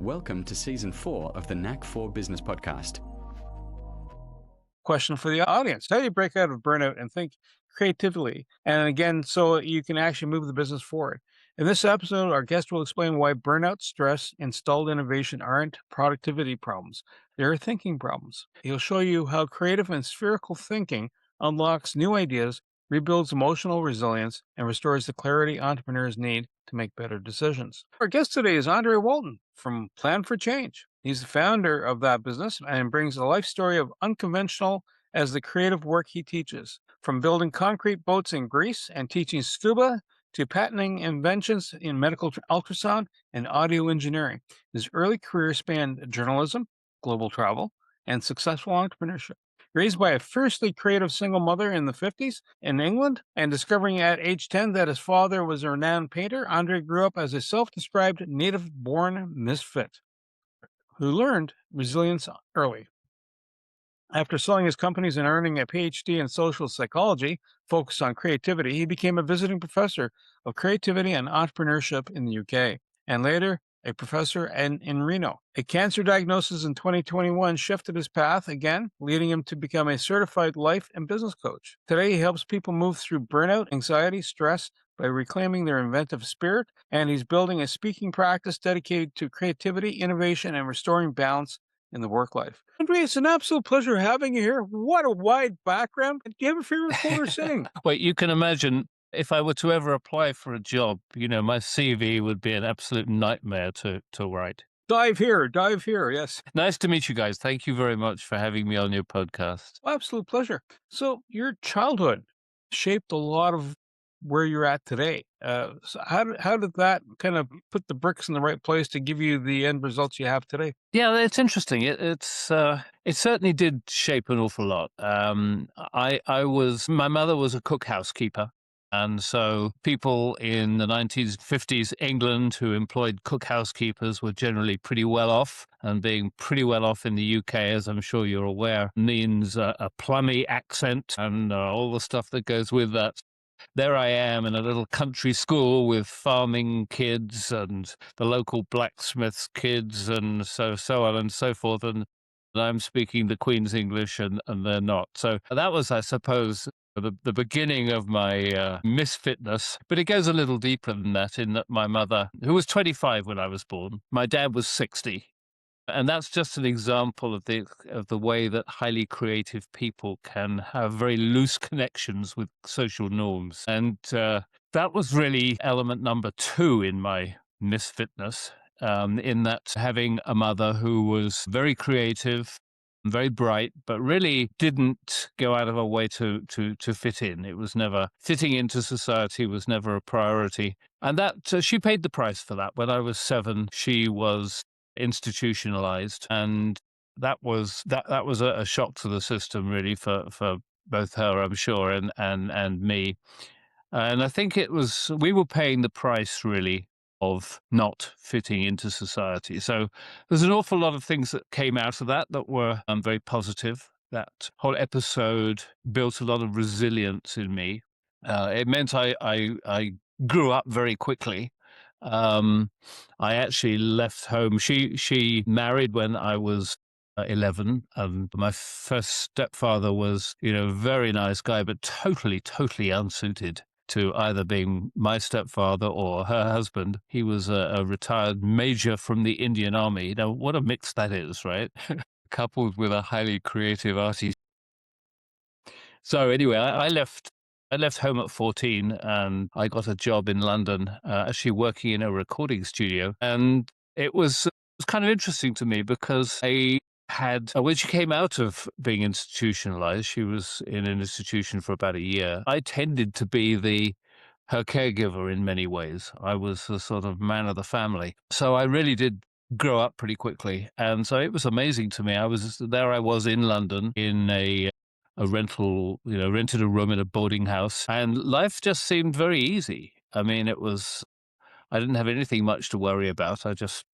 Welcome to Season 4 of the Knack for Business podcast. Question for the audience. How do you break out of burnout and think creatively? And again, so you can actually move the business forward. In this episode, our guest will explain why burnout, stress, and stalled innovation aren't productivity problems. They're thinking problems. He'll show you how creative and spherical thinking unlocks new ideas, rebuilds emotional resilience, and restores the clarity entrepreneurs need to make better decisions. Our guest today is Andre Walton from Plan for Change. He's the founder of that business and brings a life story of unconventional as the creative work he teaches. From building concrete boats in Greece and teaching scuba to patenting inventions in medical ultrasound and audio engineering, his early career spanned journalism, global travel, and successful entrepreneurship. Raised by a fiercely creative single mother in the 50s in England and discovering at age 10 that his father was a renowned painter, Andre grew up as a self-described native-born misfit who learned resilience early. After selling his companies and earning a PhD in social psychology focused on creativity, he became a visiting professor of creativity and entrepreneurship in the UK, and later a professor in Reno. A cancer diagnosis in 2021 shifted his path again, leading him to become a certified life and business coach. Today, he helps people move through burnout, anxiety, stress by reclaiming their inventive spirit, and he's building a speaking practice dedicated to creativity, innovation, and restoring balance in the work life. Andre, it's an absolute pleasure having you here. What a wide background. Do you have a favorite quote or saying? Well, you can imagine if I were to ever apply for a job, my CV would be an absolute nightmare to write. Dive here, yes. Nice to meet you guys. Thank you very much for having me on your podcast. Absolute pleasure. So your childhood shaped a lot of where you're at today. So how did that kind of put the bricks in the right place to give you the end results you have today? Yeah, it's interesting. It certainly did shape an awful lot. My mother was a cook housekeeper. And so people in the 1950s England who employed cook housekeepers were generally pretty well off. And being pretty well off in the UK, as I'm sure you're aware, means a plummy accent and all the stuff that goes with that. There I am in a little country school with farming kids and the local blacksmith's kids and so on and so forth. And I'm speaking the Queen's English and they're not. So that was, I suppose, the beginning of my misfitness. But it goes a little deeper than that, in that my mother, who was 25 when I was born, my dad was 60. And that's just an example of the way that highly creative people can have very loose connections with social norms. And that was really element number 2 in my misfitness, in that having a mother who was very creative, very bright, but really didn't go out of her way to fit in. It was never, fitting into society was never a priority. And that she paid the price for that. When I was 7, she was institutionalized, and that was a shock to the system, really, for both her, I'm sure, and me. And I think we were paying the price, really, of not fitting into society. So there's an awful lot of things that came out of that were very positive. That whole episode built a lot of resilience in me. It meant I grew up very quickly. I actually left home. She married when I was 11, and my first stepfather was, a very nice guy, but totally unsuited to either being my stepfather or her husband. He was a retired major from the Indian Army. Now, what a mix that is, right? Coupled with a highly creative artist. So anyway, I left home at 14 and I got a job in London, actually working in a recording studio. And it was kind of interesting to me because when she came out of being institutionalized, she was in an institution for about a year. I tended to be her caregiver in many ways. I was the sort of man of the family. So I really did grow up pretty quickly. And so it was amazing to me. I was in London in a rental, rented a room in a boarding house, and life just seemed very easy. I mean, I didn't have anything much to worry about. I just,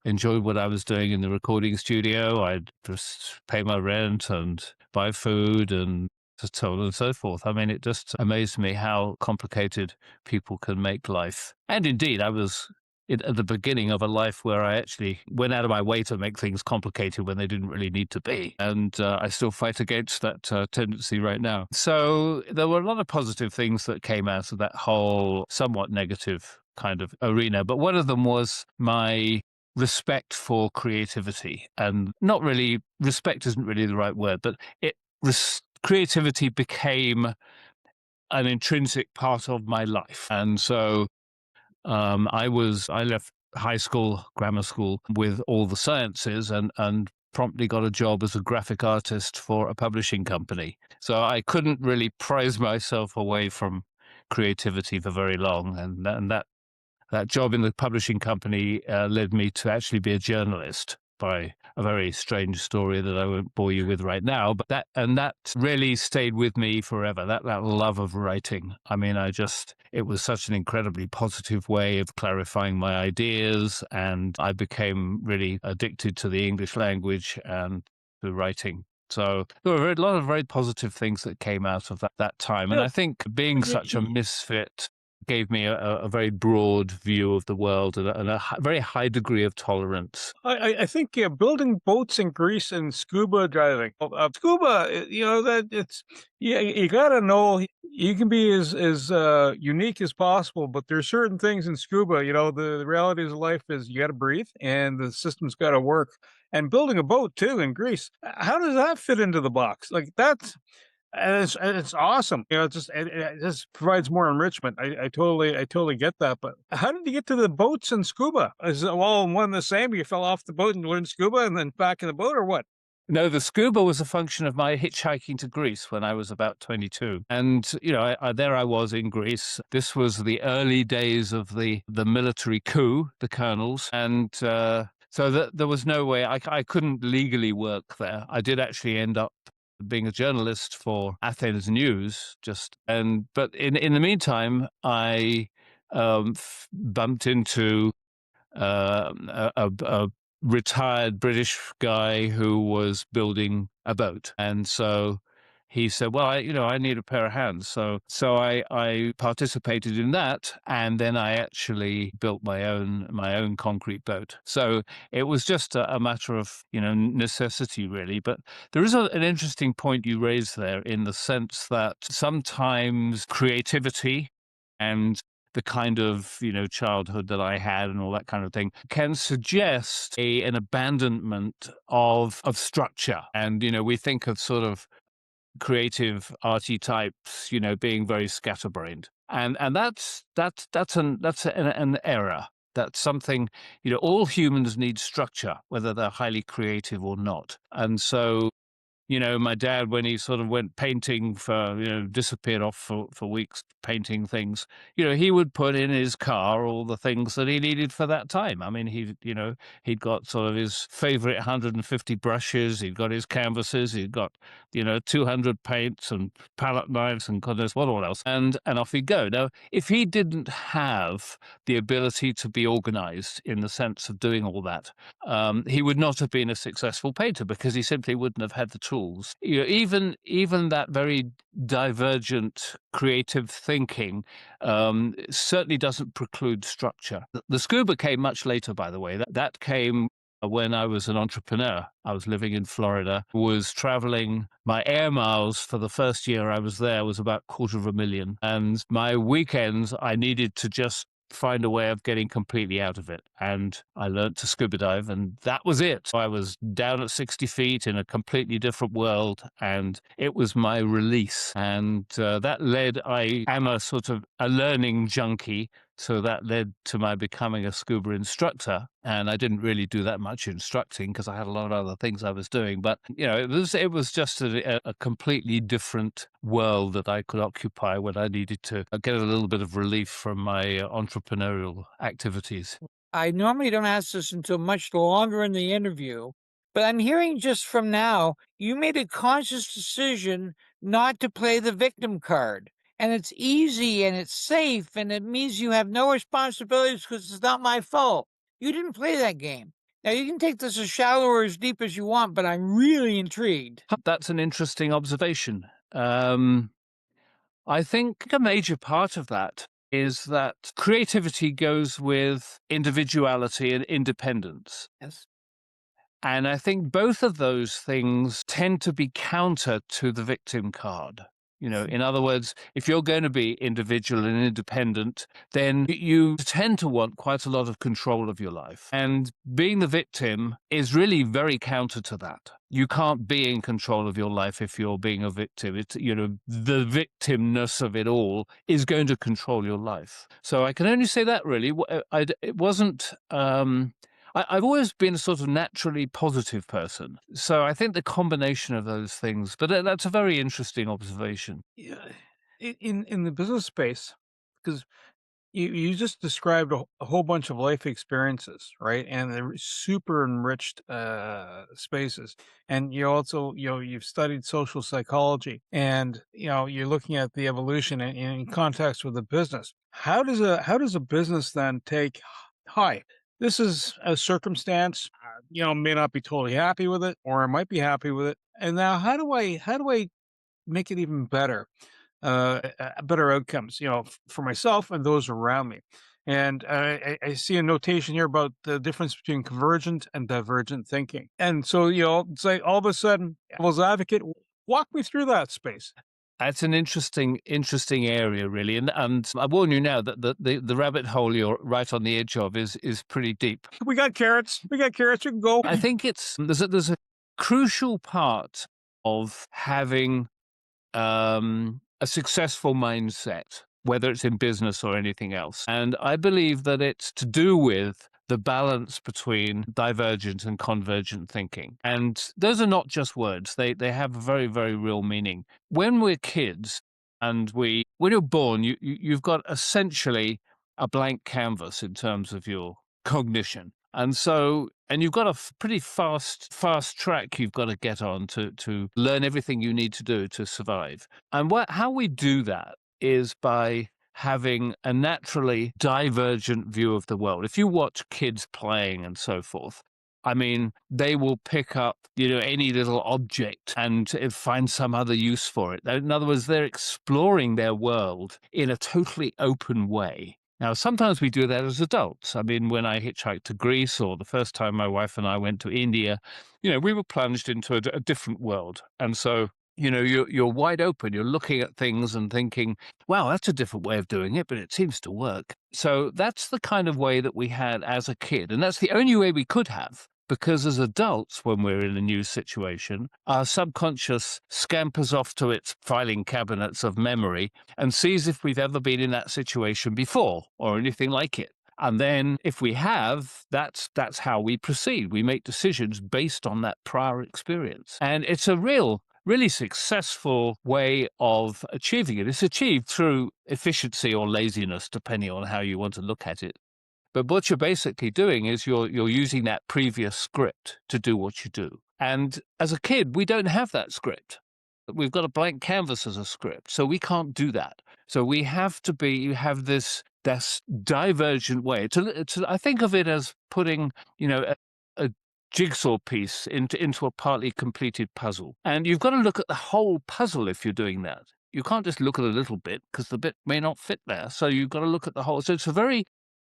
enjoyed what I was doing in the recording studio. I'd just pay my rent and buy food and so on and so forth. I mean, it just amazed me how complicated people can make life. And indeed, I was at the beginning of a life where I actually went out of my way to make things complicated when they didn't really need to be. And I still fight against that tendency right now. So there were a lot of positive things that came out of that whole somewhat negative kind of arena. But one of them was my respect for creativity. And not really, respect isn't really the right word, but creativity became an intrinsic part of my life. And so I left high school, grammar school with all the sciences and promptly got a job as a graphic artist for a publishing company. So I couldn't really prize myself away from creativity for very long. And that job in the publishing company led me to actually be a journalist by a very strange story that I won't bore you with right now. But that really stayed with me forever, that love of writing. I mean, it was such an incredibly positive way of clarifying my ideas, and I became really addicted to the English language and to writing. So there were a lot of very positive things that came out of that time. And I think being such a misfit gave me a very broad view of the world and a very high degree of tolerance. I think building boats in Greece and scuba diving. Scuba, that it's you gotta know you can be as unique as possible, but there's certain things in scuba. The reality of life is you got to breathe, and the system's got to work. And building a boat too in Greece, how does that fit into the box? Like that's. And it's awesome. It just provides more enrichment. I totally get that. But how did you get to the boats and scuba? Is it all one and the same? You fell off the boat and learned scuba and then back in the boat, or what? No, the scuba was a function of my hitchhiking to Greece when I was about 22. And, there I was in Greece. This was the early days of the military coup, the colonels. And so there was no way I couldn't legally work there. I did actually end up being a journalist for Athens News, but in the meantime, I bumped into a retired British guy who was building a boat, and so he said, "Well, I need a pair of hands." So I participated in that, and then I actually built my own concrete boat. So it was just a matter of necessity, really. But there is an interesting point you raised there, in the sense that sometimes creativity and the kind of childhood that I had and all that kind of thing can suggest an abandonment of structure. And we think of sort of creative arty types being very scatterbrained, and that's an error. That's something, all humans need structure, whether they're highly creative or not. And so my dad, when he sort of went painting disappeared off for weeks painting things, he would put in his car all the things that he needed for that time. I mean, he'd got sort of his favorite 150 brushes, he'd got his canvases, he'd got, 200 paints and palette knives and God knows what all else. And off he'd go. Now, if he didn't have the ability to be organized in the sense of doing all that, he would not have been a successful painter, because he simply wouldn't have had the tools. Even that very divergent creative thinking certainly doesn't preclude structure. The scuba came much later, by the way. That came when I was an entrepreneur. I was living in Florida, was traveling. My air miles for the first year I was there was about 250,000. And my weekends, I needed to just find a way of getting completely out of it. And I learned to scuba dive, and that was it. I was down at 60 feet in a completely different world, and it was my release. And that led, I am a sort of a learning junkie, so that led to my becoming a scuba instructor. And I didn't really do that much instructing because I had a lot of other things I was doing. But, it was just a completely different world that I could occupy when I needed to get a little bit of relief from my entrepreneurial activities. I normally don't ask this until much longer in the interview, but I'm hearing just from now, you made a conscious decision not to play the victim card. And it's easy and it's safe, and it means you have no responsibilities because it's not my fault. You didn't play that game. Now, you can take this as shallow or as deep as you want, but I'm really intrigued. That's an interesting observation. I think a major part of that is that creativity goes with individuality and independence. Yes. And I think both of those things tend to be counter to the victim card. In other words, if you're going to be individual and independent, then you tend to want quite a lot of control of your life. And being the victim is really very counter to that. You can't be in control of your life if you're being a victim. It's, the victimness of it all is going to control your life. So I can only say that really. It wasn't. I've always been a sort of naturally positive person. So I think the combination of those things, but that's a very interesting observation. Yeah, in the business space, because you just described a whole bunch of life experiences, right? And they're super enriched spaces. And you've studied social psychology, and you're looking at the evolution in context with the business. How does a business then take? Hi, this is a circumstance. May not be totally happy with it, or I might be happy with it. And now, how do I make it even better? Better outcomes, for myself and those around me. And I see a notation here about the difference between convergent and divergent thinking. And so, it's like all of a sudden, devil's advocate, walk me through that space. That's an interesting area, really. And I warn you now that the rabbit hole you're right on the edge of is pretty deep. We got carrots. You can go. I think there's a crucial part of having a successful mindset, whether it's in business or anything else. And I believe that it's to do with the balance between divergent and convergent thinking. And those are not just words. They have a very, very real meaning. When we're kids and when you're born, you've got essentially a blank canvas in terms of your cognition. And you've got a pretty fast track you've got to get on to learn everything you need to do to survive. And how we do that is by having a naturally divergent view of the world. If you watch kids playing and so forth, I mean, they will pick up, any little object and find some other use for it. In other words, they're exploring their world in a totally open way. Now, sometimes we do that as adults. I mean, when I hitchhiked to Greece, or the first time my wife and I went to India, we were plunged into a different world. And so, you're wide open. You're looking at things and thinking, wow, that's a different way of doing it, but it seems to work. So that's the kind of way that we had as a kid. And that's the only way we could have. Because as adults, when we're in a new situation, our subconscious scampers off to its filing cabinets of memory and sees if we've ever been in that situation before or anything like it. And then if we have, that's how we proceed. We make decisions based on that prior experience. And it's a really successful way of achieving it. It's achieved through efficiency or laziness, depending on how you want to look at it. But what you're basically doing is you're using that previous script to do what you do. And as a kid, we don't have that script. We've got a blank canvas as a script, so we can't do that. So we have you have this divergent way. I think of it as putting, a jigsaw piece into a partly completed puzzle. And you've got to look at the whole puzzle if you're doing that. You can't just look at a little bit because the bit may not fit there. So you've got to look at the whole. So it's a very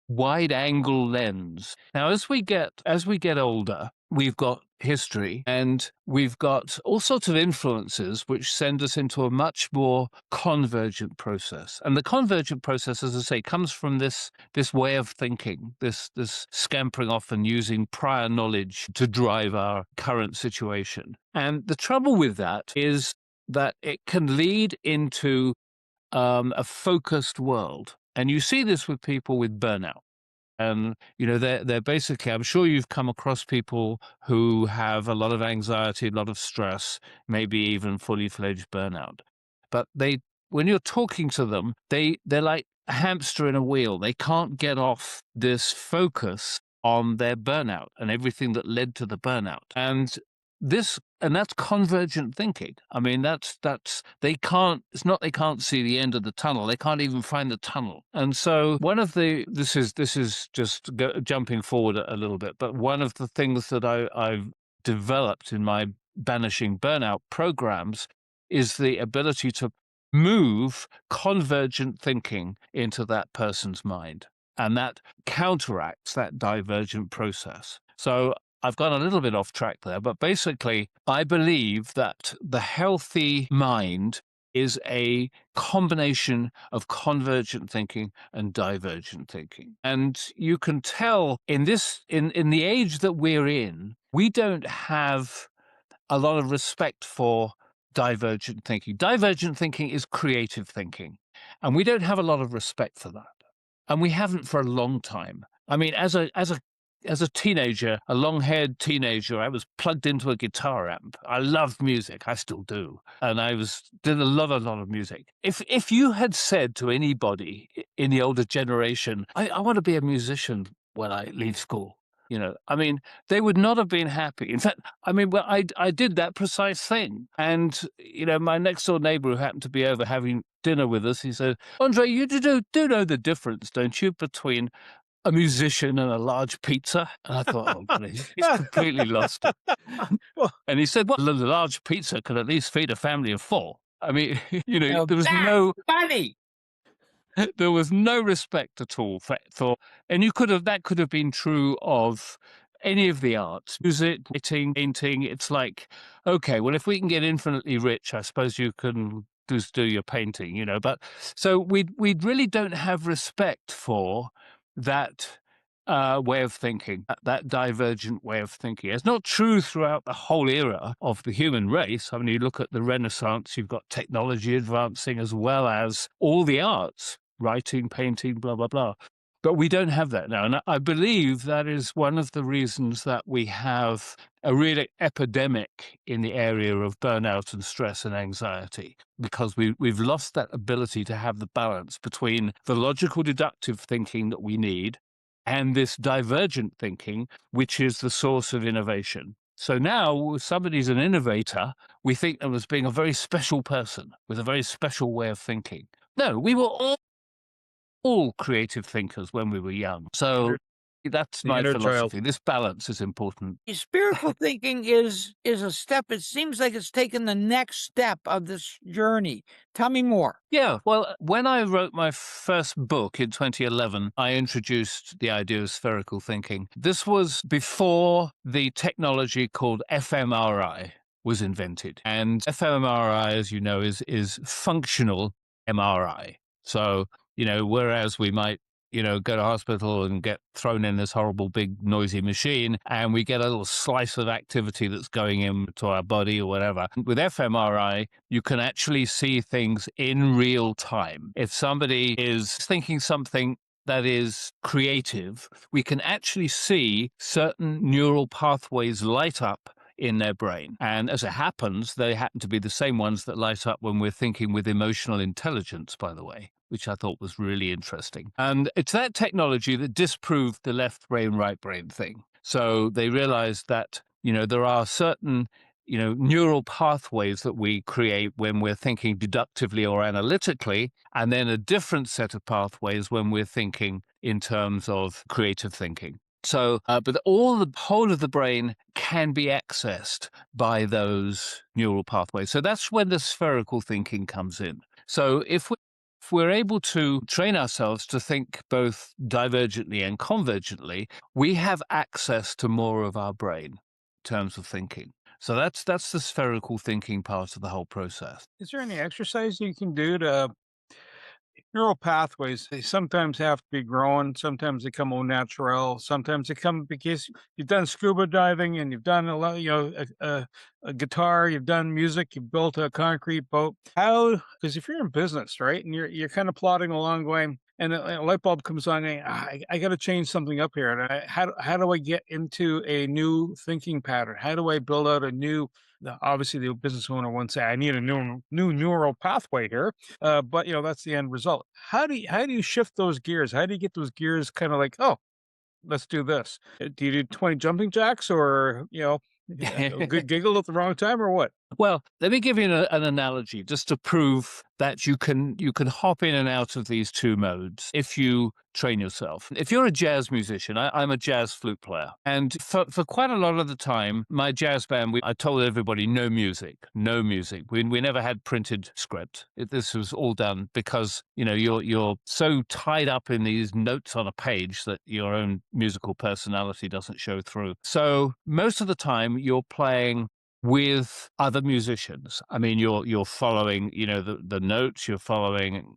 wide angle lens. Now, as we get older, we've got history and we've got all sorts of influences which send us into a much more convergent process. And the convergent process, as I say, comes from this way of thinking, this scampering off and using prior knowledge to drive our current situation. And the trouble with that is that it can lead into a focused world. And you see this with people with burnout. And, they're basically, I'm sure you've come across people who have a lot of anxiety, a lot of stress, maybe even fully fledged burnout. But when you're talking to them, they're like a hamster in a wheel. They can't get off this focus on their burnout and everything that led to the burnout. And that's convergent thinking. I mean, it's not they can't see the end of the tunnel. They can't even find the tunnel. And so this is just jumping forward a little bit, but one of the things that I've developed in my banishing burnout programs is the ability to move convergent thinking into that person's mind. And that counteracts that divergent process. So I've gone a little bit off track there, but basically, I believe that the healthy mind is a combination of convergent thinking and divergent thinking. And you can tell in the age that we're in, we don't have a lot of respect for divergent thinking. Divergent thinking is creative thinking, and we don't have a lot of respect for that. And we haven't for a long time. I mean, as a teenager, a long-haired teenager, I was plugged into a guitar amp. I loved music. I still do. And did a lot of music. If you had said to anybody in the older generation, I want to be a musician when I leave school, I mean, they would not have been happy. In fact, I mean, well, I did that precise thing. And, my next door neighbor who happened to be over having dinner with us, he said, Andre, you do know the difference, don't you, between a musician and a large pizza? And I thought, oh, God, he's completely lost it. And he said, well, the large pizza could at least feed a family of 4. I mean, Now there was that's funny. there was no respect at all for and that could have been true of any of the arts, music, writing, painting. It's like, okay, well, if we can get infinitely rich, I suppose you can just do your painting, But so we really don't have respect for that way of thinking, that divergent way of thinking. It's not true throughout the whole era of the human race. I mean, you look at the Renaissance, you've got technology advancing as well as all the arts, writing, painting, blah, blah, blah. But we don't have that now. And I believe that is one of the reasons that we have a real epidemic in the area of burnout and stress and anxiety, because we've lost that ability to have the balance between the logical deductive thinking that we need and this divergent thinking, which is the source of innovation. So now, if somebody's an innovator, we think them as being a very special person with a very special way of thinking. No, we were all creative thinkers when we were young. So that's my philosophy. This balance is important. Spherical thinking is a step. It seems like it's taken the next step of this journey. Tell me more. Yeah, well, when I wrote my first book in 2011, I introduced the idea of spherical thinking. This was before the technology called fMRI was invented. And fMRI, as you know, is functional MRI. So, whereas we might go to hospital and get thrown in this horrible big noisy machine and we get a little slice of activity that's going into our body or whatever. With fMRI, you can actually see things in real time. If somebody is thinking something that is creative, we can actually see certain neural pathways light up in their brain. And as it happens, they happen to be the same ones that light up when we're thinking with emotional intelligence, by the way, which I thought was really interesting. And it's that technology that disproved the left brain, right brain thing. So they realized that, there are certain, neural pathways that we create when we're thinking deductively or analytically, and then a different set of pathways when we're thinking in terms of creative thinking. So, but the whole of the brain can be accessed by those neural pathways. So that's when the spherical thinking comes in. So if we're able to train ourselves to think both divergently and convergently, we have access to more of our brain in terms of thinking. So that's the spherical thinking part of the whole process. Is there any exercise you can do to neural pathways? They sometimes have to be grown, sometimes they come au naturel, sometimes they come because you've done scuba diving and you've done a lot, a guitar, you've done music, you've built a concrete boat. Because if you're in business, right, and you're kind of plodding along going, and a light bulb comes on, and I got to change something up here. And how do I get into a new thinking pattern? How do I build out a new? Obviously, the business owner won't say, "I need a new neural pathway here," but that's the end result. How do you shift those gears? How do you get those gears kind of like, oh, let's do this? Do you do 20 jumping jacks, or a good giggle at the wrong time, or what? Well, let me give you an analogy just to prove that you can hop in and out of these two modes if you train yourself. If you're a jazz musician, I'm a jazz flute player, and for quite a lot of the time, my jazz band, I told everybody no music, no music. We never had printed script. This was all done because you're so tied up in these notes on a page that your own musical personality doesn't show through. So most of the time, you're playing with other musicians. I mean, you're following, the notes, you're following,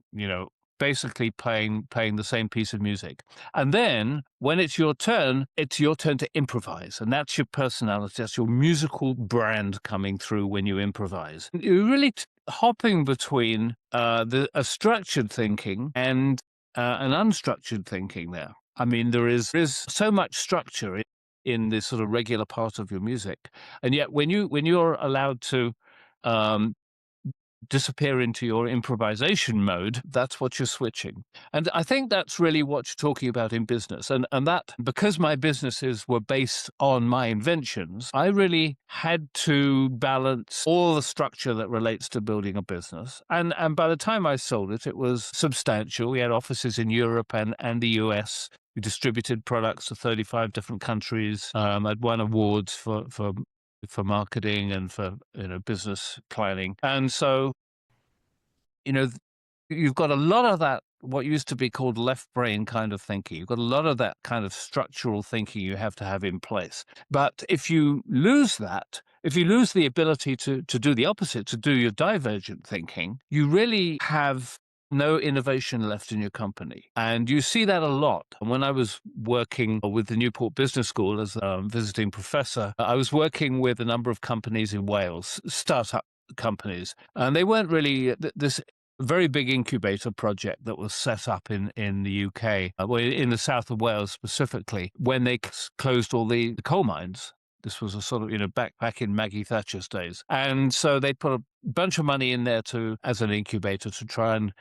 basically playing the same piece of music. And then when it's your turn to improvise. And that's your personality, that's your musical brand coming through when you improvise. You're really hopping between a structured thinking and an unstructured thinking there. I mean, there is so much structure in this sort of regular part of your music, and yet when you're allowed to disappear into your improvisation mode, that's what you're switching. And I think that's really what you're talking about in business. And that, because my businesses were based on my inventions, I really had to balance all the structure that relates to building a business. And by the time I sold it, it was substantial. We had offices in Europe and the US. We distributed products to 35 different countries. I'd won awards for marketing and for business planning. And so, you've got a lot of that, what used to be called left brain kind of thinking. You've got a lot of that kind of structural thinking you have to have in place. But if you lose that, if you lose the ability to do the opposite, to do your divergent thinking, you really have no innovation left in your company. And you see that a lot. And when I was working with the Newport Business School as a visiting professor, I was working with a number of companies in Wales, startup companies. And they weren't really this very big incubator project that was set up in the UK, in the south of Wales specifically, when they closed all the coal mines. This was a sort of, back in Maggie Thatcher's days. And so they put a bunch of money in there as an incubator to try and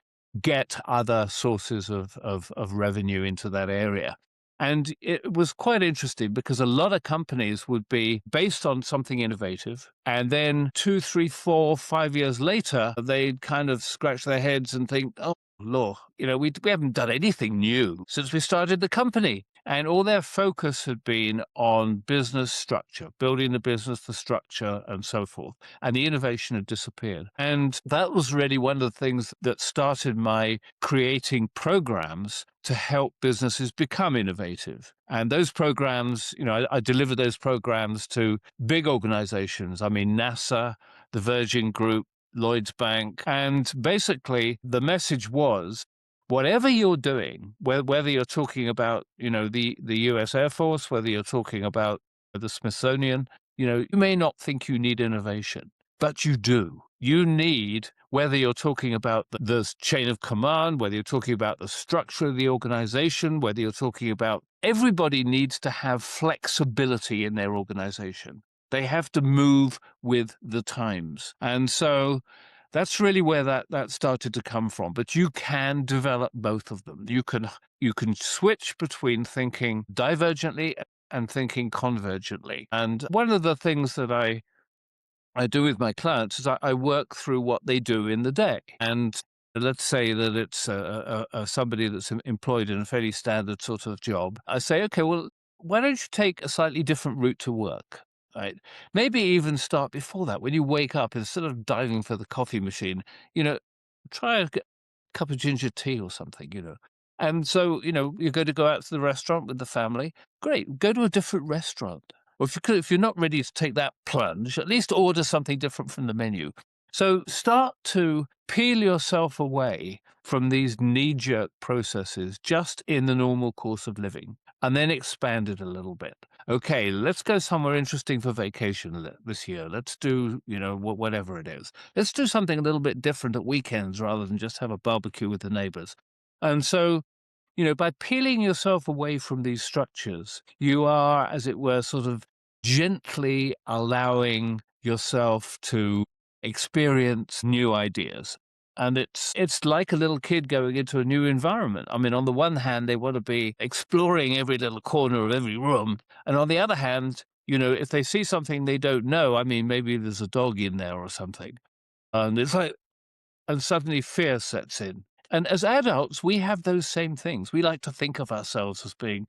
get other sources of revenue into that area. And it was quite interesting because a lot of companies would be based on something innovative. And then 2, 3, 4, 5 years later, they'd kind of scratch their heads and think, oh, Lord, we haven't done anything new since we started the company. And all their focus had been on business structure, building the business, the structure, and so forth. And the innovation had disappeared. And that was really one of the things that started my creating programs to help businesses become innovative. And those programs, I delivered those programs to big organizations. I mean, NASA, the Virgin Group, Lloyd's Bank. And basically, the message was, whatever you're doing, whether you're talking about, the US Air Force, whether you're talking about the Smithsonian, you may not think you need innovation, but you do. You need, whether you're talking about the chain of command, whether you're talking about the structure of the organization, whether you're talking about, everybody needs to have flexibility in their organization. They have to move with the times. And so that's really where that started to come from. But you can develop both of them. You can switch between thinking divergently and thinking convergently. And one of the things that I do with my clients is I work through what they do in the day. And let's say that it's somebody that's employed in a fairly standard sort of job. I say, okay, well, why don't you take a slightly different route to work? Right. Maybe even start before that. When you wake up, instead of diving for the coffee machine, try a cup of ginger tea or something, And so, you're going to go out to the restaurant with the family. Great. Go to a different restaurant. Or if you're not ready to take that plunge, at least order something different from the menu. So start to peel yourself away from these knee-jerk processes just in the normal course of living, and then expand it a little bit. Okay, let's go somewhere interesting for vacation this year. Let's do, whatever it is. Let's do something a little bit different at weekends rather than just have a barbecue with the neighbors. And so, by peeling yourself away from these structures, you are, as it were, sort of gently allowing yourself to experience new ideas. And it's like a little kid going into a new environment. I mean, on the one hand, they want to be exploring every little corner of every room. And on the other hand, if they see something they don't know, I mean, maybe there's a dog in there or something, and it's like, and suddenly fear sets in. And as adults, we have those same things. We like to think of ourselves as being,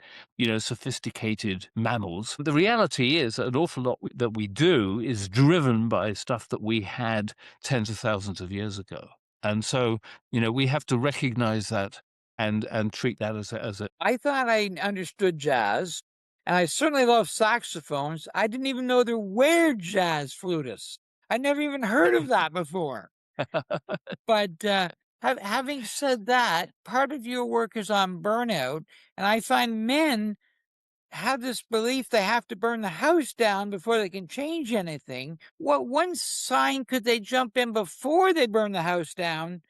sophisticated mammals. The reality is that an awful lot that we do is driven by stuff that we had tens of thousands of years ago. And so, we have to recognize that and treat that as a. I thought I understood jazz, and I certainly love saxophones. I didn't even know there were jazz flutists. I never even heard of that before. But having said that, part of your work is on burnout, and I find men have this belief they have to burn the house down before they can change anything. What one sign could they jump in before they burn the house down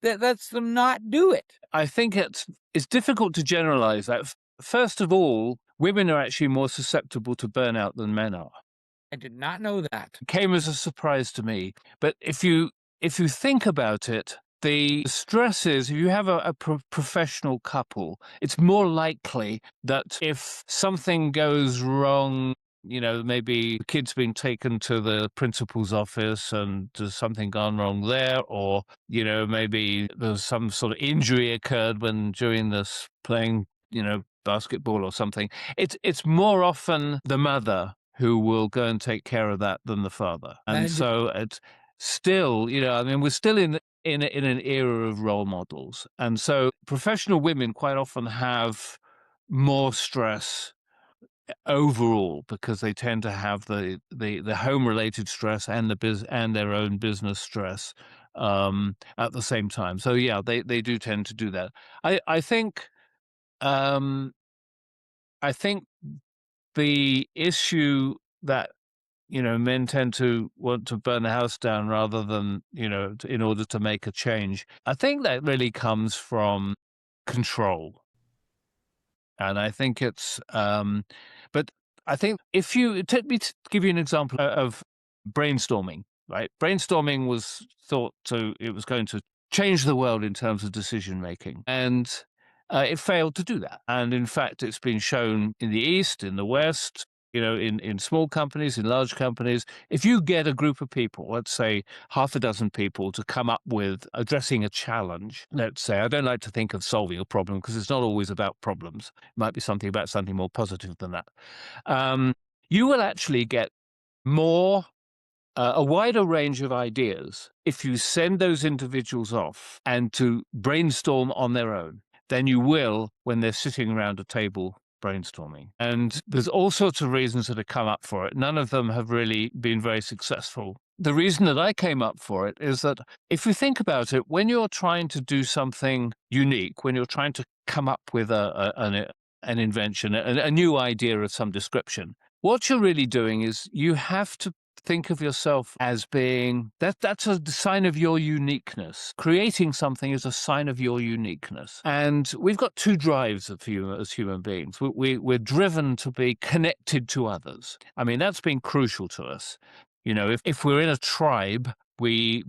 that lets them not do it? I think it's difficult to generalize that. First of all, women are actually more susceptible to burnout than men are. I did not know that. It came as a surprise to me. But if you think about it, the stresses, if you have a professional couple, it's more likely that if something goes wrong, maybe the kid's been taken to the principal's office and there's something gone wrong there, or, maybe there's some sort of injury occurred during this playing, basketball or something. It's more often the mother who will go and take care of that than the father. And so it's still, we're still in an era of role models. And so professional women quite often have more stress overall because they tend to have the home-related stress and and their own business stress at the same time. So yeah, they do tend to do that. I think the issue that men tend to want to burn the house down rather than, in order to make a change. I think that really comes from control. And I think it's, but I think if you, let me give you an example of brainstorming, right? Brainstorming was thought it was going to change the world in terms of decision making. And it failed to do that. And in fact, it's been shown in the East, in the West, in small companies, in large companies, if you get a group of people, let's say half a dozen people, to come up with addressing a challenge, let's say, I don't like to think of solving a problem because it's not always about problems. It might be something more positive than that. You will actually get a wider range of ideas if you send those individuals off and to brainstorm on their own than you will when they're sitting around a table brainstorming. And there's all sorts of reasons that have come up for it. None of them have really been very successful. The reason that I came up for it is that if you think about it, when you're trying to do something unique, when you're trying to come up with an invention, a new idea of some description, what you're really doing is you have to think of yourself as being, that's a sign of your uniqueness. Creating something is a sign of your uniqueness. And we've got two drives as human beings. We're driven to be connected to others. I mean, that's been crucial to us. If we're in a tribe, we're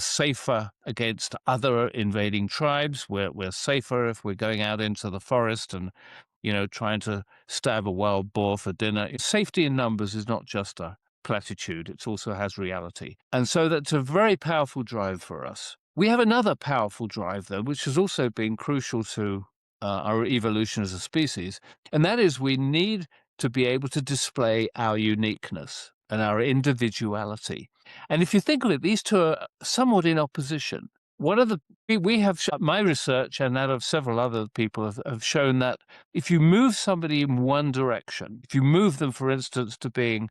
safer against other invading tribes. We're safer if we're going out into the forest and, trying to stab a wild boar for dinner. Safety in numbers is not just a platitude, it also has reality. And so that's a very powerful drive for us. We have another powerful drive, though, which has also been crucial to our evolution as a species, and that is we need to be able to display our uniqueness and our individuality. And if you think of it, these two are somewhat in opposition. My research and that of several other people have shown that if you move somebody in one direction, if you move them, for instance, to being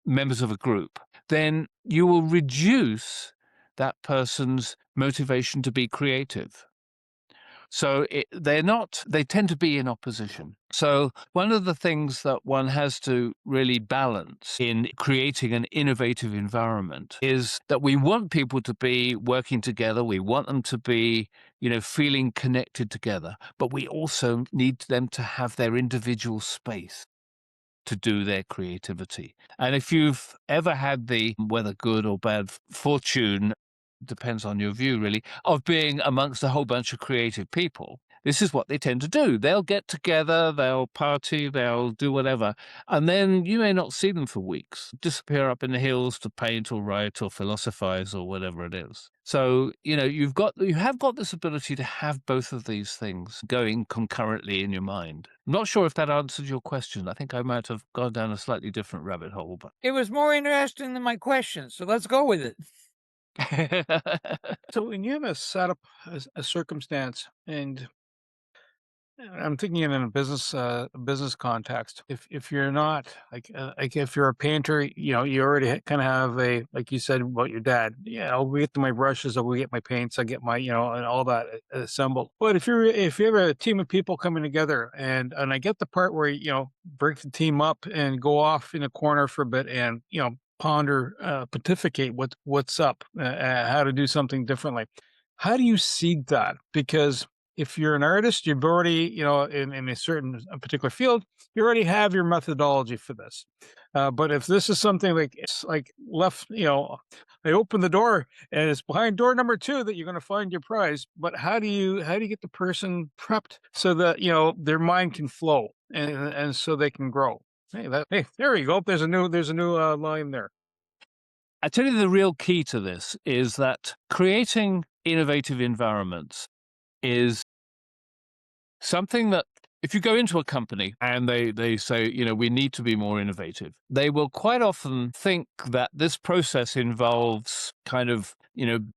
members of a group, then you will reduce that person's motivation to be creative. So they tend to be in opposition. So one of the things that one has to really balance in creating an innovative environment is that we want people to be working together. We want them to be, feeling connected together, but we also need them to have their individual space to do their creativity. And if you've ever had whether good or bad fortune, depends on your view really, of being amongst a whole bunch of creative people, this is what they tend to do. They'll get together, they'll party, they'll do whatever. And then you may not see them for weeks, disappear up in the hills to paint or write or philosophize or whatever it is. So, you have got this ability to have both of these things going concurrently in your mind. I'm not sure if that answered your question. I think I might have gone down a slightly different rabbit hole, but It was more interesting than my question, so let's go with it. So when you have a setup, a circumstance, and I'm thinking in a business context. If you're not like if you're a painter, you already kind of have a, like you said about your dad. Yeah, I'll get my brushes, I'll get my paints, I get my and all that assembled. But if you have a team of people coming together, and I get the part where break the team up and go off in a corner for a bit, and ponder, pontificate what's up, how to do something differently. How do you seed that? Because if you're an artist, you've already, in a particular field, you already have your methodology for this. But if this is something like it's like left, I open the door and it's behind door number 2 that you're going to find your prize. But how do you get the person prepped so that their mind can flow and so they can grow? Hey, there you go. There's a new line there. I tell you, the real key to this is that creating innovative environments is something that if you go into a company and they say, we need to be more innovative, they will quite often think that this process involves kind of,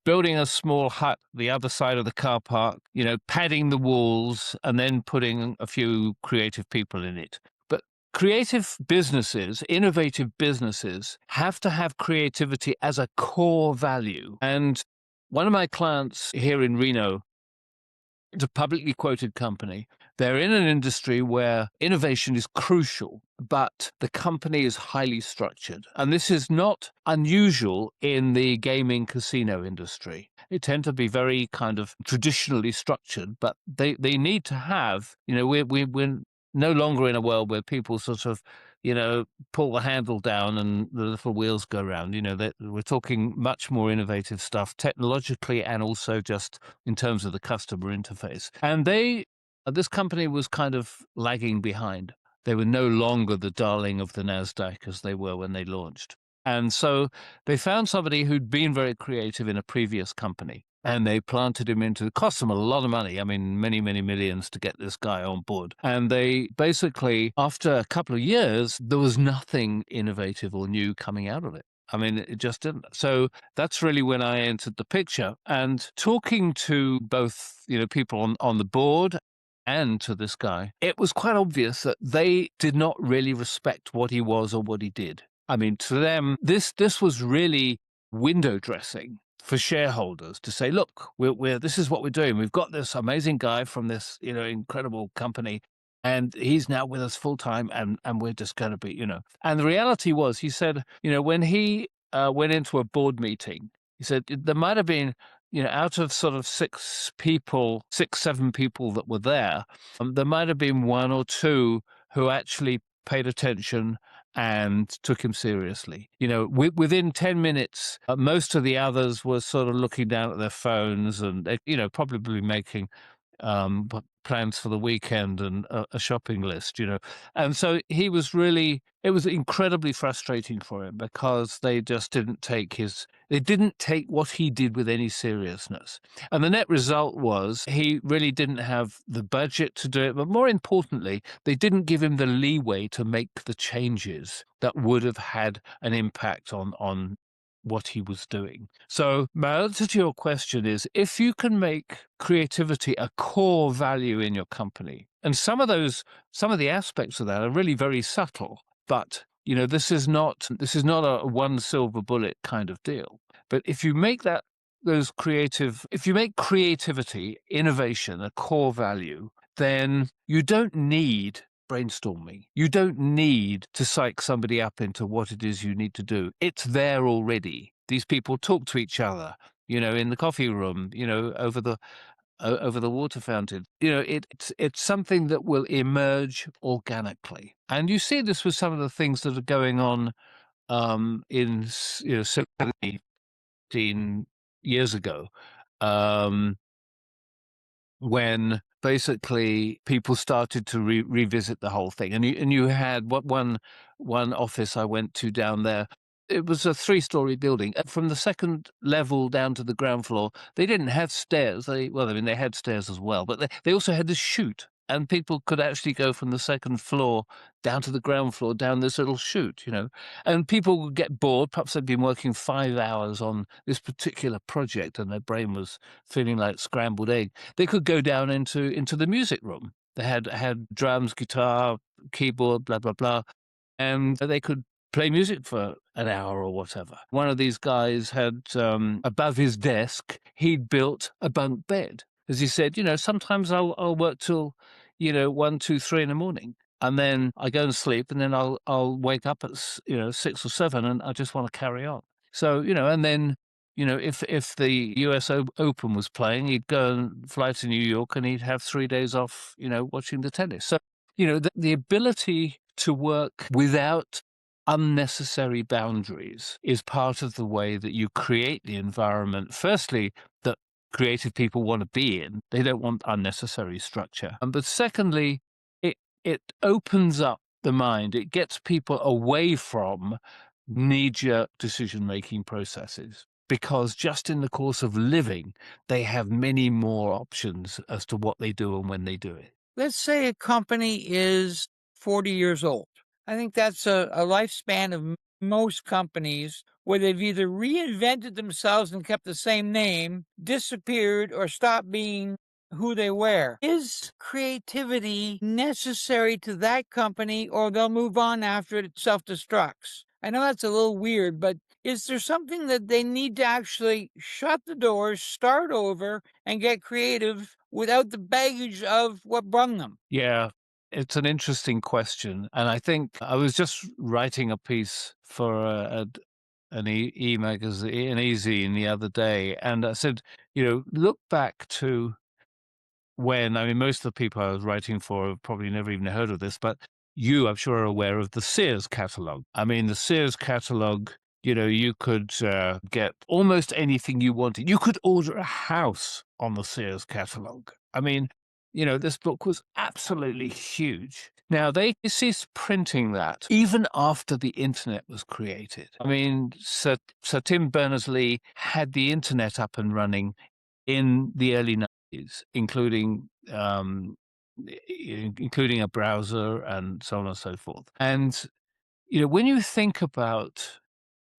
building a small hut the other side of the car park, padding the walls and then putting a few creative people in it. But creative businesses, innovative businesses have to have creativity as a core value. And one of my clients here in Reno, it's a publicly quoted company. They're in an industry where innovation is crucial, but the company is highly structured. And this is not unusual in the gaming casino industry. They tend to be very kind of traditionally structured, but they need to have, we're no longer in a world where people sort of, pull the handle down and the little wheels go round. We're talking much more innovative stuff technologically and also just in terms of the customer interface. And this company was kind of lagging behind. They were no longer the darling of the NASDAQ as they were when they launched. And so they found somebody who'd been very creative in a previous company. And they planted him it cost them a lot of money. I mean, many, many millions to get this guy on board. And they basically, after a couple of years, there was nothing innovative or new coming out of it. I mean, it just didn't. So that's really when I entered the picture. And talking to both, people on the board and to this guy, it was quite obvious that they did not really respect what he was or what he did. I mean, to them, this was really window dressing for shareholders to say, look, this is what we're doing. We've got this amazing guy from this, incredible company, and he's now with us full time, and we're just going to be, And the reality was, he said, when he went into a board meeting, he said there might have been, out of sort of 7 people that were there, there might have been 1 or 2 who actually paid attention and took him seriously. Within 10 minutes, most of the others were sort of looking down at their phones and, probably making plans for the weekend and a shopping list, And so it was incredibly frustrating for him because they just didn't take what he did with any seriousness. And the net result was he really didn't have the budget to do it. But more importantly, they didn't give him the leeway to make the changes that would have had an impact on what he was doing. So my answer to your question is, if you can make creativity a core value in your company, and some of the aspects of that are really very subtle, but this is not a one silver bullet kind of deal. But if you make if you make creativity, innovation a core value, then you don't need brainstorming. You don't need to psych somebody up into what it is you need to do. It's there already. These people talk to each other, in the coffee room, over the water fountain. It's something that will emerge organically. And you see this with some of the things that are going on in 17 years ago, when basically people started to revisit the whole thing. And you had one office I went to down there. It was a 3-story building. From the second level down to the ground floor, they didn't have stairs. They had stairs as well, but they also had this chute. And people could actually go from the second floor down to the ground floor, down this little chute, And people would get bored. Perhaps they'd been working 5 hours on this particular project and their brain was feeling like scrambled egg. They could go down into the music room. They had drums, guitar, keyboard, blah, blah, blah. And they could play music for an hour or whatever. One of these guys had, above his desk, he'd built a bunk bed. As he said, sometimes I'll work till, 1, 2, 3 in the morning. And then I go and sleep, and then I'll wake up at 6 or 7, and I just want to carry on. So and then if the U.S. Open was playing, he'd go and fly to New York, and he'd have 3 days off, watching the tennis. So the ability to work without unnecessary boundaries is part of the way that you create the environment. Firstly, that creative people want to be in. They don't want unnecessary structure. But secondly, it opens up the mind. It gets people away from knee-jerk decision-making processes, because just in the course of living, they have many more options as to what they do and when they do it. Let's say a company is 40 years old. I think that's a lifespan of most companies where they've either reinvented themselves and kept the same name, disappeared, or stopped being who they were. Is creativity necessary to that company, or they'll move on after it self-destructs? I know that's a little weird, but is there something that they need to actually shut the doors, start over, and get creative without the baggage of what brung them? Yeah, it's an interesting question. And I think I was just writing a piece for an e-magazine, an e-zine the other day, and I said, look back to when, most of the people I was writing for have probably never even heard of this, but I'm sure, are aware of the Sears catalog. The Sears catalog, you could get almost anything you wanted. You could order a house on the Sears catalog. This book was absolutely huge. Now, they ceased printing that even after the internet was created. Sir Tim Berners-Lee had the internet up and running in the early 90s, including a browser and so on and so forth. And, when you think about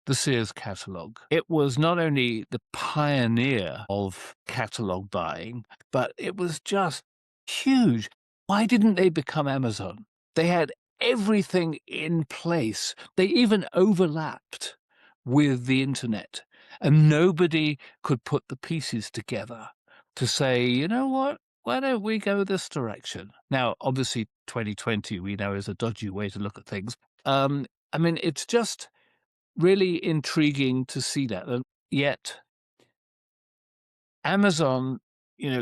the Sears catalog, it was not only the pioneer of catalog buying, but it was just huge. Why didn't they become Amazon? They had everything in place. They even overlapped with the internet, and nobody could put the pieces together to say, you know what, why don't we go this direction? Now, obviously, 2020 we know is a dodgy way to look at things. It's just really intriguing to see that. And yet, Amazon,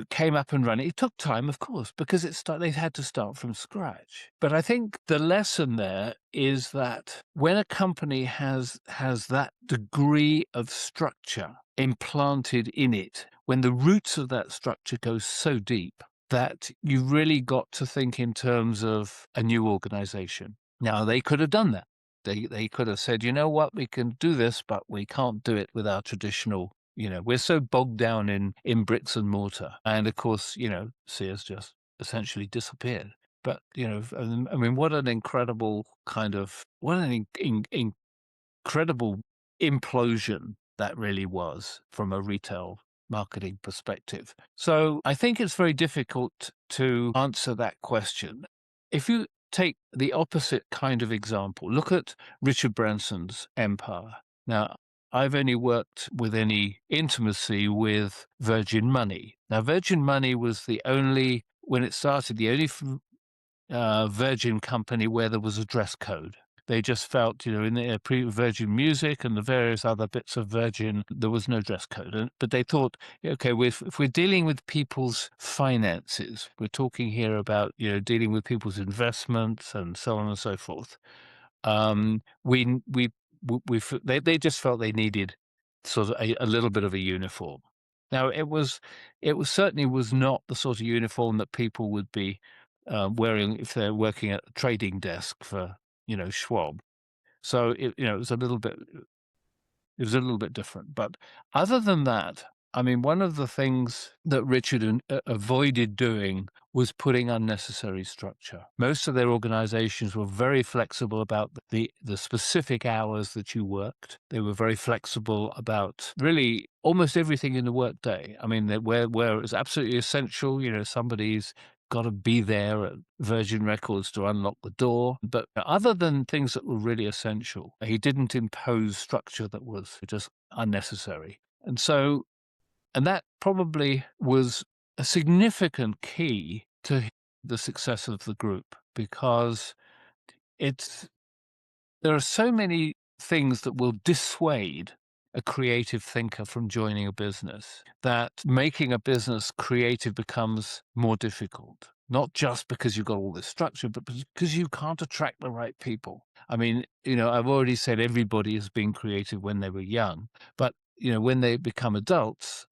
came up and running. It took time, of course, because they had to start from scratch. But I think the lesson there is that when a company has that degree of structure implanted in it, when the roots of that structure go so deep, that you've really got to think in terms of a new organization. Now, they could have done that. They could have said, you know what, we can do this, but we can't do it with our traditional, we're so bogged down in bricks and mortar. And of course, Sears just essentially disappeared. But, what an incredible incredible implosion that really was from a retail marketing perspective. So I think it's very difficult to answer that question. If you take the opposite kind of example, look at Richard Branson's empire. Now, I've only worked with any intimacy with Virgin Money. Now, Virgin Money was when it started, the only Virgin company where there was a dress code. They just felt, in the Virgin Music and the various other bits of Virgin, there was no dress code. But they thought, okay, if we're dealing with people's finances, we're talking here about, dealing with people's investments and so on and so forth. They just felt they needed sort of a little bit of a uniform. Now, it certainly was not the sort of uniform that people would be wearing if they're working at a trading desk for, Schwab. So it was a little bit different. But other than that, I mean, one of the things that Richard avoided doing was putting unnecessary structure. Most of their organizations were very flexible about the specific hours that you worked. They were very flexible about really almost everything in the workday. I mean, where it was absolutely essential, somebody's got to be there at Virgin Records to unlock the door. But other than things that were really essential, he didn't impose structure that was just unnecessary. And that probably was a significant key to the success of the group, because there are so many things that will dissuade a creative thinker from joining a business, that making a business creative becomes more difficult. Not just because you've got all this structure, but because you can't attract the right people. I mean, I've already said everybody has been creative when they were young, but when they become adults,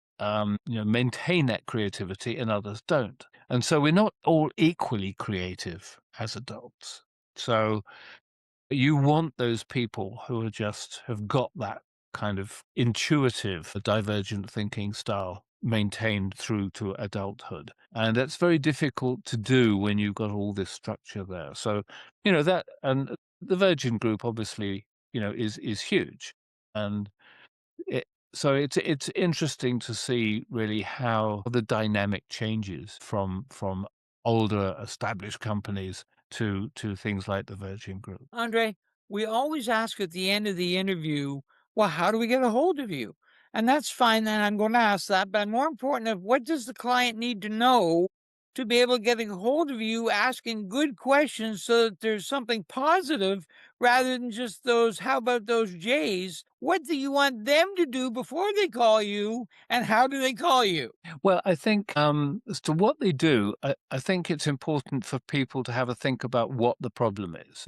maintain that creativity and others don't. And so we're not all equally creative as adults. So you want those people who have got that kind of intuitive, divergent thinking style maintained through to adulthood. And that's very difficult to do when you've got all this structure there. So, that, and the Virgin Group obviously, is huge. And so it's interesting to see really how the dynamic changes from older established companies to things like the Virgin Group. Andre, we always ask at the end of the interview, well, how do we get a hold of you? And that's fine, and I'm going to ask that. But more important, what does the client need to know to be able to get a hold of you, asking good questions so that there's something positive rather than just those, how about those J's? What do you want them to do before they call you, and how do they call you? Well, I think as to what they do, I think it's important for people to have a think about what the problem is.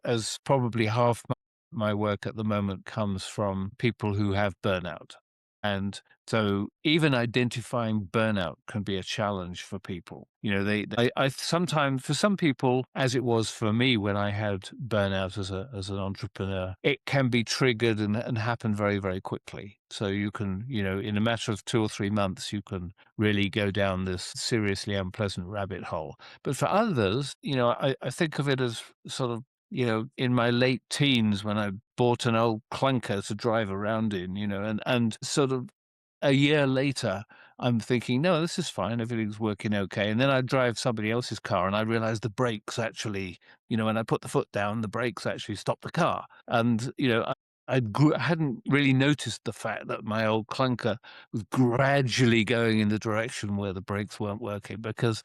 As probably half my work at the moment comes from people who have burnout. And so even identifying burnout can be a challenge for people. I sometimes, for some people, as it was for me when I had burnout as an entrepreneur, it can be triggered and happen very, very quickly. So you can, in a matter of 2 or 3 months, you can really go down this seriously unpleasant rabbit hole. But for others, I think of it as sort of, in my late teens when I bought an old clunker to drive around in, and sort of a year later, I'm thinking, no, this is fine. Everything's working okay. And then I drive somebody else's car and I realize the brakes actually, when I put the foot down, the brakes actually stop the car. And, I hadn't really noticed the fact that my old clunker was gradually going in the direction where the brakes weren't working, because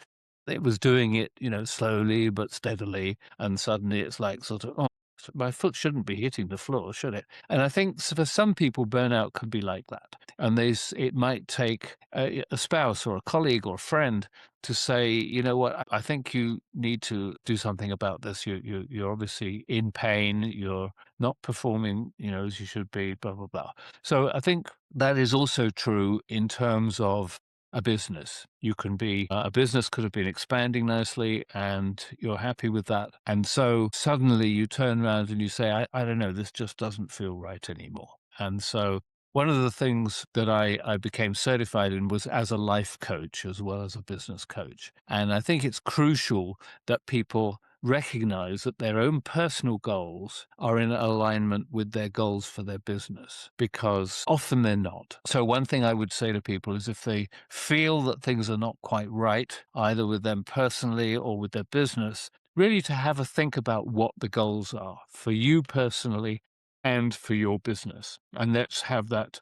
it was doing it, slowly but steadily. And suddenly it's like sort of, oh, my foot shouldn't be hitting the floor, should it? And I think for some people, burnout could be like that. And it might take a spouse or a colleague or a friend to say, you know what, I think you need to do something about this. You're obviously in pain. You're not performing, as you should be, blah, blah, blah. So I think that is also true in terms of a business. You can be, a business could have been expanding nicely and you're happy with that. And so suddenly you turn around and you say, I don't know, this just doesn't feel right anymore. And so one of the things that I became certified in was as a life coach as well as a business coach. And I think it's crucial that people recognize that their own personal goals are in alignment with their goals for their business, because often they're not. So one thing I would say to people is, if they feel that things are not quite right, either with them personally or with their business, really to have a think about what the goals are for you personally and for your business. And let's have that,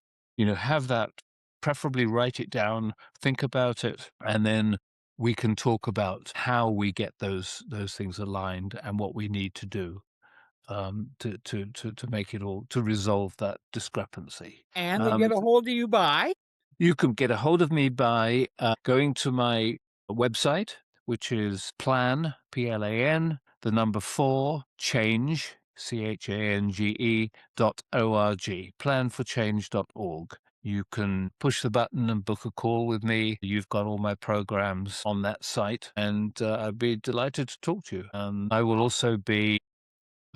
preferably write it down, think about it, and then we can talk about how we get those things aligned and what we need to do to make it all, to resolve that discrepancy. And they get a hold of you by? You can get a hold of me by going to my website, which is plan, PLAN, the number 4, change, CHANGE.org, planforchange.org. You can push the button and book a call with me. You've got all my programs on that site, and I'd be delighted to talk to you. I will also be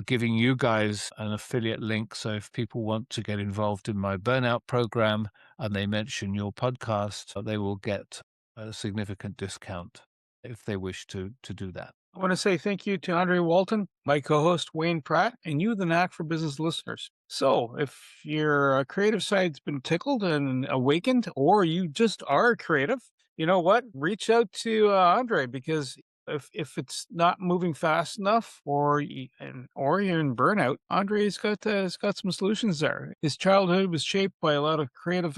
giving you guys an affiliate link. So if people want to get involved in my burnout program and they mention your podcast, they will get a significant discount if they wish to do that. I want to say thank you to Andre Walton, my co-host Wayne Pratt, and you, the Knack for Business listeners. So if your creative side's been tickled and awakened, or you just are creative, you know what? Reach out to Andre, because if it's not moving fast enough, or you're in burnout, Andre's got some solutions there. His childhood was shaped by a lot of creative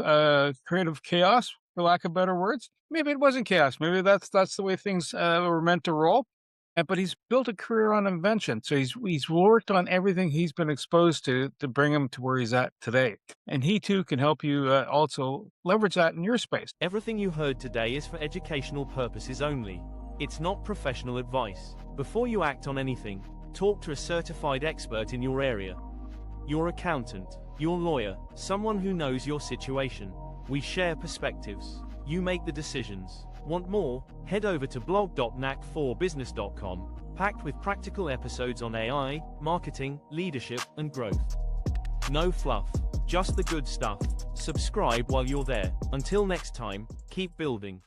chaos, for lack of better words. Maybe it wasn't chaos. Maybe that's the way things were meant to roll. But he's built a career on invention. So he's worked on everything he's been exposed to bring him to where he's at today. And he too can help you also leverage that in your space. Everything you heard today is for educational purposes only. It's not professional advice. Before you act on anything, talk to a certified expert in your area. Your accountant, your lawyer, someone who knows your situation. We share perspectives. You make the decisions. Want more? Head over to blog.knack4business.com, packed with practical episodes on AI, marketing, leadership, and growth. No fluff, just the good stuff. Subscribe while you're there. Until next time, keep building.